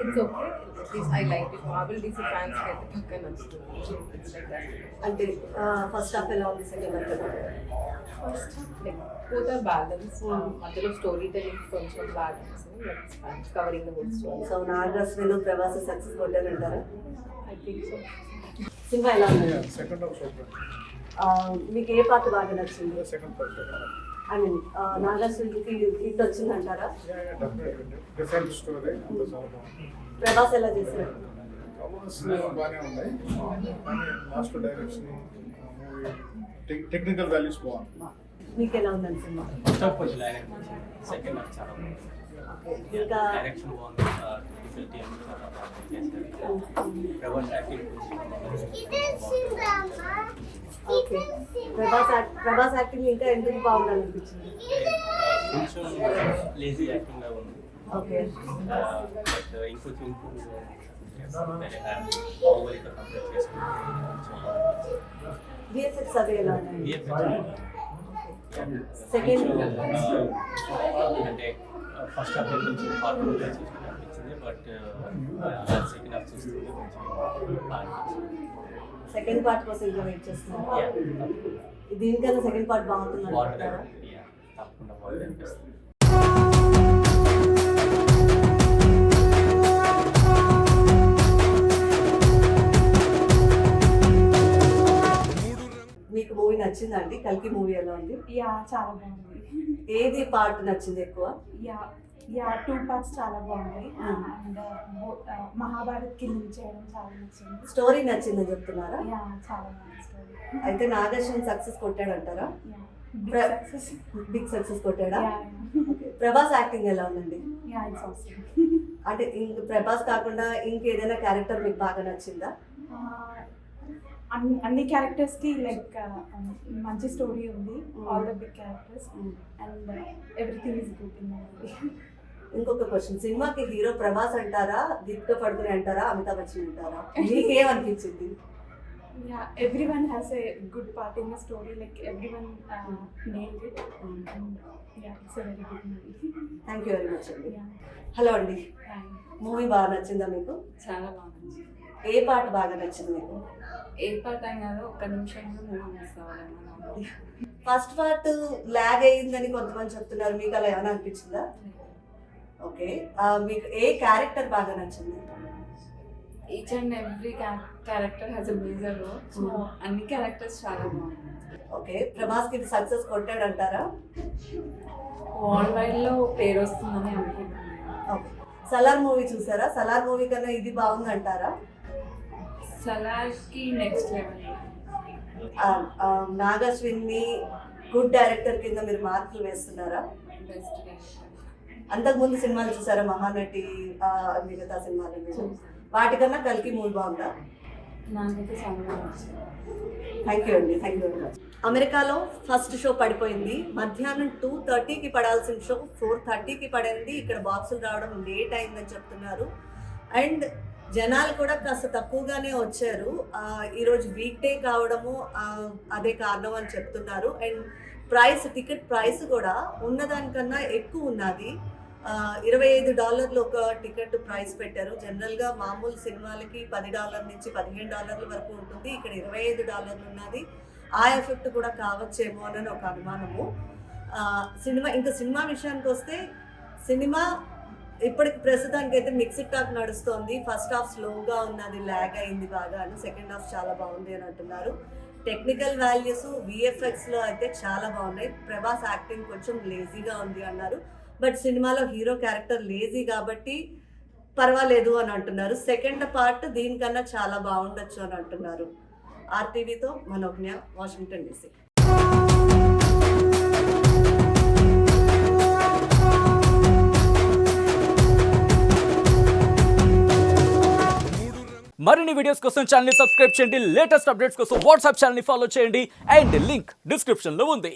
it's okay. At least I like it. Marvel DC fans అయితే పక్కా నచ్చుతుంది. It's like that. అంటే first half ఎలా ఉంది, సెకండ్ హాఫ్ ఎలా ఉంది? First like both are balanced. మధ్యలో స్టోరీ టెలింగ్ కొంచెం balance. It's covering the whole story. So Nagashwin Prabhas success కొట్టారంటారా? I think so. సినిమా ఎలా ఉంది? Second half super. మీకు ఏ పార్ట్ బాగా నచ్చింది? సెకండ్ పార్ట్ ఐ మీన్ నాగశ్విన్కి హిట్ వచ్చిందంటారా? డెఫినెట్లీ డిఫరెంట్ స్టోరీ అంత చాలా బాగుంది. ప్రభాస్ ఎలా చేశారు? కవర్స్ బాగానే ఉన్నాయి కానీ last direction movie technical values బాగుంది. మీకు ఎలా ఉందండి సినిమా? ఫస్ట్ హాఫ్ కొంచెం లాగ్ అనిపించింది, సెకండ్ హాఫ్ చాలా బాగుంది. ఇంకా డైరెక్షన్ బాగుంది, డిఫరెంట్ టీమ్ చాలా బాగా చేశారు. Prabhas acting okay, Prabhas acting ఇంకా ఎందుకు బాగుందని అనిపించింది? కొంచెం లేజీ యాక్టింగ్ లాగా ఉంది. ఓకే, బట్ ఇంకొంచెం ఇంప్రూవ్ బాహుబలితో కంపేర్ చేసుకుంటే విఎఫ్ఎక్స్ అవి ఎలా ఉన్నాయి? సెకండ్ అంటే ఫస్ట్ హాఫ్ కొంచెం ఫార్వర్డ్ చూసుకుంటే అనిపించింది, బట్ సెకండ్ హాఫ్ చూస్తుంటే కొంచెం బాగా అనిపించింది. సెకండ్ పార్ట్ కోసం ఇంకా వెయిట్ చేస్తున్నారు. దీనికన్నా సెకండ్ పార్ట్ బాగుంటుంది అంటారా? తప్పకుండా బాగుంది అనిపిస్తుంది. మీకు మూవీ నచ్చిందండి? కల్కి మూవీ ఎలా ఉంది? యా చాలా బాగుంది. ఏది పార్ట్ నచ్చింది ఎక్కువ? యా 2 parts చాలా బాగున్నాయి. అండ్ మహాభారత్ కి లింక్ చేయడం చాలా నచ్చింది. స్టోరీ నచ్చిందని చెప్తున్నారా? యా చాలా బాగుంది స్టోరీ. అయితే నాగశ్విన్ సక్సెస్ కొట్టాడంటారా? బిగ్ సక్సెస్ కొట్టాడా? ఓకే, ప్రభాస్ యాక్టింగ్ ఎలా ఉందండి? Yeah it's awesome. అంటే ఇంక ప్రభాస్ కాకుండా ఇంకేదైనా క్యారెక్టర్ మీకు బాగా నచ్చిందా? అన్ని క్యారెక్టర్స్ కి లైక్ మంచి స్టోరీ ఉంది. All the big characters and everything is good in movie. ఇంకొక క్వశ్చన్, సినిమాకి హీరో ప్రభాస్ అంటారా, దీపికా పడుకుని అంటారా, అమితాబ్ బచ్చన్ అంటారా? మీకేమనిపించింది? Yeah, everyone has a good part in the story. Like everyone nailed it, and yeah, it's a very good movie. Thank you very much అండి. Yeah, hello అండి, and movie బాగా నచ్చిందా మీకు? చాలా బాగుంది. ఏ పార్ట్ బాగా నచ్చింది మీకు? ఏ పార్ట్ అయినా ఒక్క నిమిషంలో మూవీ మిస్ అవ్వాలన్నా ఫస్ట్ పార్ట్ లాగ్ అయ్యిందని కొంతమంది చెప్తున్నారు, మీకు అలా ఏమైనా అనిపించిందా? ఓకే, మీకు ఏ క్యారెక్టర్ బాగా నచ్చింది? Each and every character has a major role. So అన్ని క్యారెక్టర్స్ చాలా బాగున్నాయి. ఓకే, ప్రభాస్కి సక్సెస్ కొట్టాడంటారా? వరల్డ్ వైడ్లో పేరు వస్తుందని అనుకుంటున్నాను. ఓకే, సలార్ మూవీ చూసారా? సలార్ మూవీ కన్నా ఇది బాగుంది అంటారా? సలార్కి నెక్స్ట్ లెవెల్. నాగశ్విన్ని గుడ్ డైరెక్టర్ కింద మీరు మార్కులు వేస్తున్నారా? Best director. అంతకుముందు సినిమాలు చూసారా? మహానటి, మిగతా సినిమాలు వాటికన్నా కల్కి మూవీ బాగుందా? నాకైతే చాలా నచ్చింది. థ్యాంక్ యూ అండి, థ్యాంక్ యూ వెరీ మచ్. అమెరికాలో ఫస్ట్ షో పడిపోయింది. మధ్యాహ్నం 2:30కి పడాల్సిన షో 4:30కి పడింది. ఇక్కడ బాక్సులు రావడం లేట్ అయిందని చెప్తున్నారు. అండ్ జనాలు కూడా కాస్త తక్కువగానే వచ్చారు. ఈరోజు వీక్ డే కావడము అదే కారణం అని చెప్తున్నారు. అండ్ టికెట్ ప్రైస్ కూడా ఉన్నదానికన్నా ఎక్కువ ఉన్నది. $25 ఒక టికెట్ ప్రైస్ పెట్టారు. జనరల్గా మామూలు సినిమాలకి $10 నుంచి $15 వరకు ఉంటుంది. ఇక్కడ $25 ఉన్నది. ఆ ఎఫెక్ట్ కూడా కావచ్చేమో అని ఒక అనుమానము. సినిమా విషయానికి వస్తే సినిమా ఇప్పటికి ప్రస్తుతానికి అయితే మిక్స్డ్ టాక్ నడుస్తోంది. ఫస్ట్ హాఫ్ స్లోగా ఉన్నది, ల్యాగ్ అయింది బాగా అని. సెకండ్ హాఫ్ చాలా బాగుంది అని అంటున్నారు. టెక్నికల్ వాల్యూస్ విఎఫ్ఎక్స్లో అయితే చాలా బాగున్నాయి. ప్రభాస్ యాక్టింగ్ కొంచెం లేజీగా ఉంది అన్నారు. బట్ సినిమాలో హీరో క్యారెక్టర్ లేజీ కాబట్టి పర్వాలేదు అని అంటున్నారు. సెకండ్ పార్ట్ దీనికన్నా చాలా బాగుండొచ్చు అని అంటున్నారు. ఆర్టీవీతో మనోజ్ఞ, వాషింగ్టన్ డీసీ. మరిన్ని వీడియోస్ కోసం ఛానల్ ని సబ్స్క్రైబ్ చేయండి. లేటెస్ట్ అప్డేట్స్ కోసం వాట్సాప్ ఛానల్ ని ఫాలో చేయండి. అండ్ లింక్ డిస్క్రిప్షన్ లో ఉంది.